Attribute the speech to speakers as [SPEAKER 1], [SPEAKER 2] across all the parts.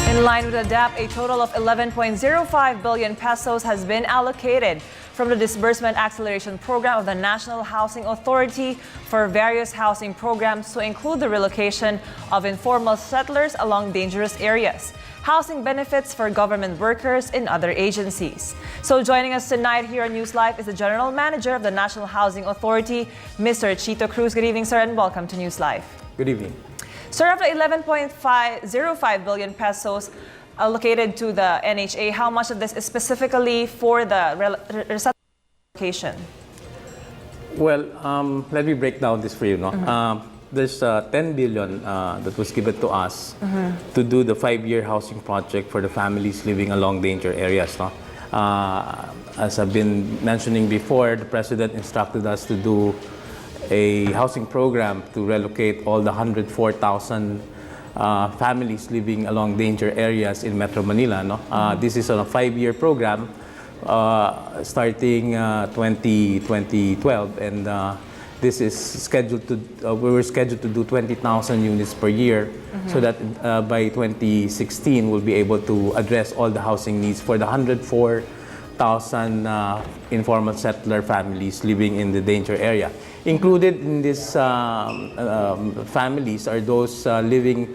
[SPEAKER 1] In line with the DAP, a total of 11.05 billion pesos has been allocated from the Disbursement Acceleration Program of the National Housing Authority for various housing programs to include the relocation of informal settlers along dangerous areas, housing benefits for government workers in other agencies. So joining us tonight here on NewsLife is the General Manager of the National Housing Authority, Mr. Chito Cruz. Good evening, sir, and welcome to NewsLife.
[SPEAKER 2] Good evening.
[SPEAKER 1] Sir, of the 11.05 billion pesos allocated to the NHA, how much of this is specifically for the relocation?
[SPEAKER 2] Well, let me break down this for you. There's 10 billion that was given to us to do the 5-year housing project for the families living along danger areas. As I've been mentioning before, the President instructed us to do a housing program to relocate all the 104,000 families living along danger areas in Metro Manila. This is on a 5-year program starting 2012, and this is scheduled to, we were scheduled to do 20,000 units per year, so that by 2016 we'll be able to address all the housing needs for the 104,000 informal settler families living in the danger area. Included in these families are those living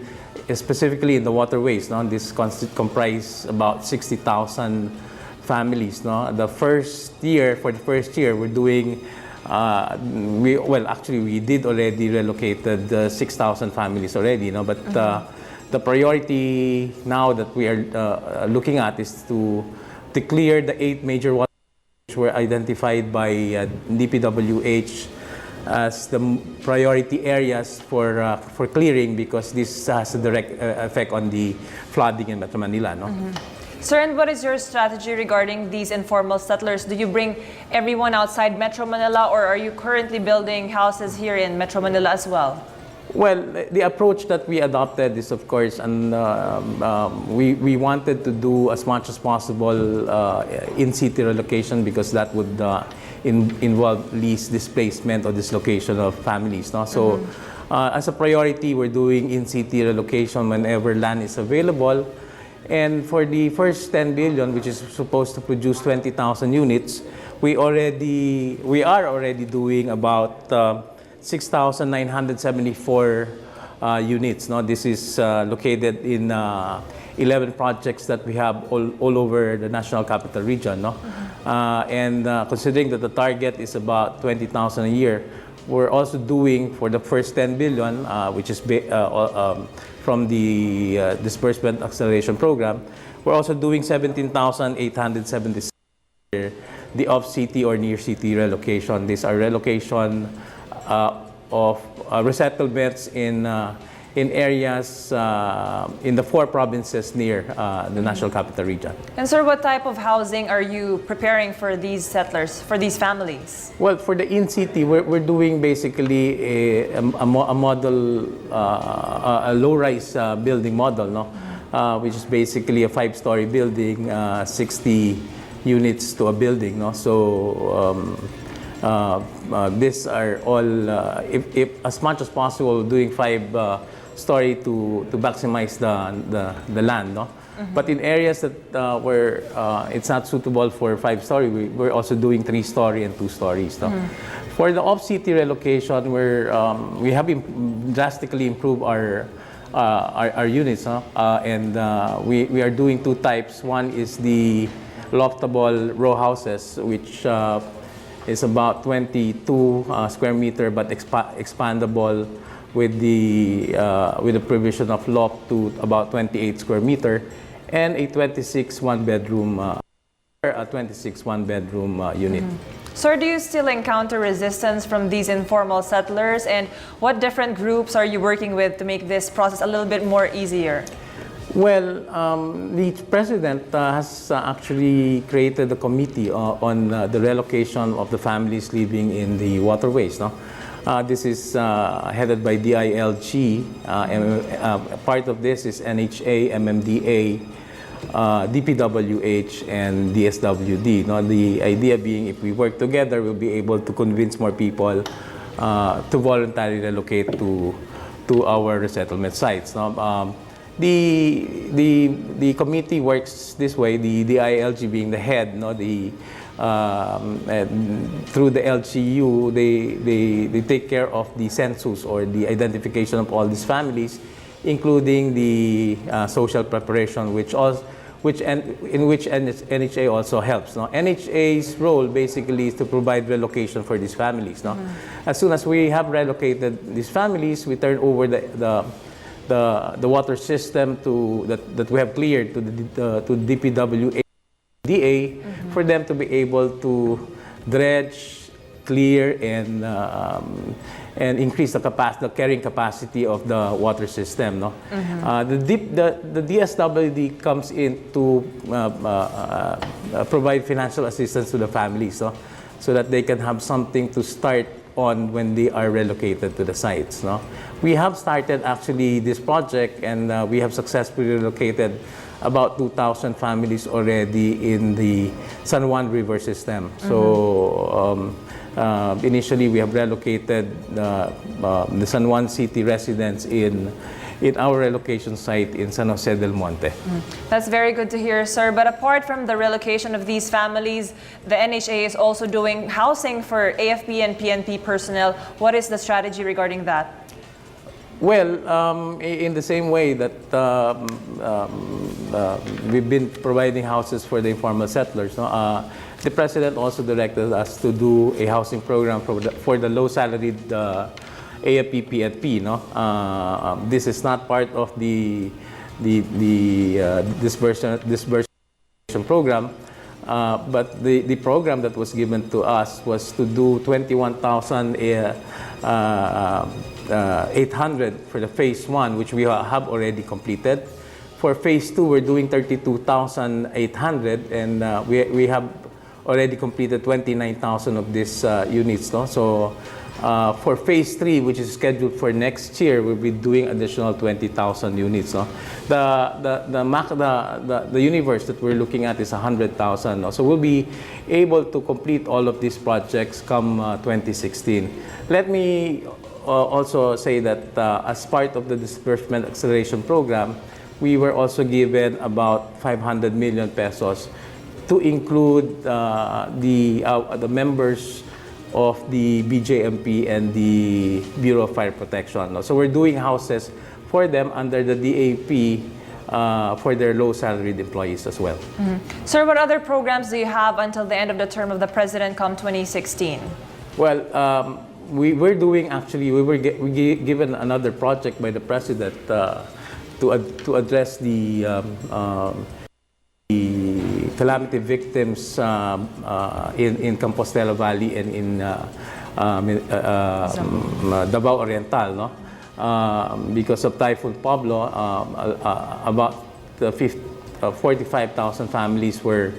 [SPEAKER 2] specifically in the waterways. This comprise about 60,000 families. The first year, for the first year, we're doing, we did already relocated 6,000 families already. But the priority now that we are looking at is to clear the 8 major waterways which were identified by DPWH as the priority areas for clearing, because this has a direct effect on the flooding in Metro Manila.
[SPEAKER 1] Sir, and what is your strategy regarding these informal settlers? Do you bring everyone outside Metro Manila, or are you currently building houses here in Metro Manila as well?
[SPEAKER 2] Well, the approach that we adopted is, of course, and we wanted to do as much as possible in-city relocation, because that would involve least displacement or dislocation of families. So, as a priority, we're doing in-city relocation whenever land is available. And for the first 10 billion, which is supposed to produce 20,000 units, we are already doing about 6,974 units. This is located in 11 projects that we have all over the National Capital Region. And considering that the target is about 20,000 a year, we're also doing, for the first 10 billion, which is from the Disbursement Acceleration Program, we're also doing 17,876 the off-city or near-city relocation. These are relocation of resettlements in areas in the 4 provinces near the National Capital Region.
[SPEAKER 1] And sir, what type of housing are you preparing for these settlers, for these families?
[SPEAKER 2] Well, for the in-city, we're doing basically a model, a low-rise building model, which is basically a 5-story building, 60 units to a building. So these are all, if as much as possible, doing 5-story to maximize the land. But in areas that where it's not suitable for 5-story, we're also doing 3-story and 2 stories. For the off-city relocation, we have drastically improved our units, and we are doing 2 types. One is the loftable row houses, which is about 22 square meter, but expandable with the provision of loft to about 28 square meter, and a 26 one-bedroom unit.
[SPEAKER 1] Sir, do you still encounter resistance from these informal settlers, and what different groups are you working with to make this process a little bit more easier?
[SPEAKER 2] Well, the President has actually created a committee on the relocation of the families living in the waterways. This is headed by DILG. And, part of this is NHA, MMDA, DPWH, and DSWD. The idea being, if we work together, we'll be able to convince more people to voluntarily relocate to our resettlement sites. the committee works this way. The DILG being the head, no, and through the LGU, they take care of the census or the identification of all these families, including the social preparation, in which NHA also helps. No? NHA's role basically is to provide relocation for these families. No? As soon as we have relocated these families, we turn over the water system that we have cleared to the DPWA, for them to be able to dredge, clear, and increase the carrying capacity of the water system. No? The DSWD comes in to provide financial assistance to the families, no? So that they can have something to start on when they are relocated to the sites. No? We have started actually this project, and we have successfully relocated about 2,000 families already in the San Juan River system. So initially we have relocated the San Juan City residents in our relocation site in San Jose del Monte.
[SPEAKER 1] That's very good to hear, sir. But apart from the relocation of these families, the NHA is also doing housing for AFB and PNP personnel. What is the strategy regarding that?
[SPEAKER 2] Well, in the same way that we've been providing houses for the informal settlers, no? The President also directed us to do a housing program for the low-salaried AFBPNP. No? This is not part of the disbursement program, but the program that was given to us was to do 21,800 for the phase 1, which we have already completed. For phase 2, we're doing 32,800, and we have already completed 29,000 of these units. No? So for phase 3, which is scheduled for next year, we'll be doing additional 20,000 units. No? The universe that we're looking at is 100,000. No? So we'll be able to complete all of these projects come 2016. Let me also say that as part of the disbursement acceleration program, we were also given about 500 million pesos to include the members of the BJMP and the Bureau of Fire Protection. So we're doing houses for them under the DAP for their low-salaried employees as well.
[SPEAKER 1] Sir, what other programs do you have until the end of the term of the President come 2016?
[SPEAKER 2] Well, we were given another project by the President to address the Calamity Victims in Compostela Valley and in Davao Oriental, no? Because of Typhoon Pablo, about 45,000 families were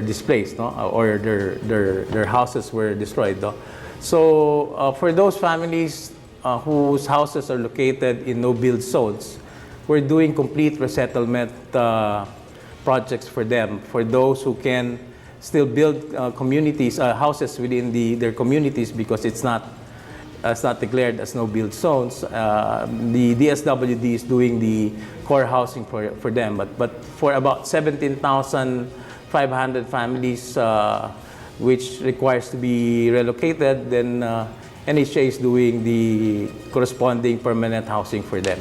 [SPEAKER 2] displaced, no? Or their houses were destroyed. No? So for those families whose houses are located in no-build zones, we're doing complete resettlement projects for them, for those who can still build houses within their communities because it's not declared as no-build zones. The DSWD is doing the core housing for them, but for about 17,500 families which requires to be relocated, then NHA is doing the corresponding permanent housing for them.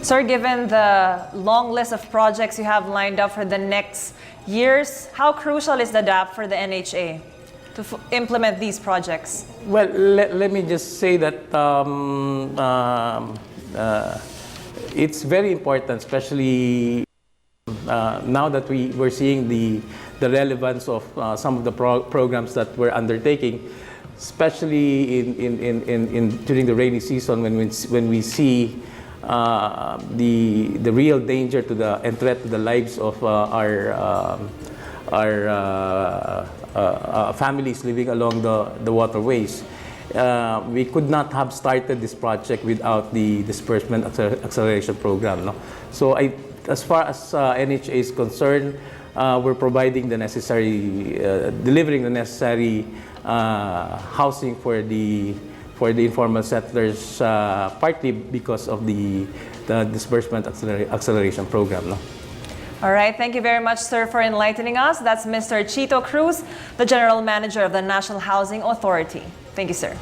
[SPEAKER 1] Sir, given the long list of projects you have lined up for the next years, how crucial is the DAP for the NHA to implement these projects?
[SPEAKER 2] Well, let me just say that it's very important, especially now that we're seeing the relevance of some of the programs that we're undertaking, especially during the rainy season when we see the real danger and threat to the lives of our families living along the waterways. We could not have started this project without the disbursement acceleration program. No? So as far as NHA is concerned, we're providing the necessary, delivering the necessary housing for the for the informal settlers, partly because of the disbursement acceleration program. No?
[SPEAKER 1] All right, thank you very much, sir, for enlightening us. That's Mr. Chito Cruz, the General Manager of the National Housing Authority. Thank you, sir.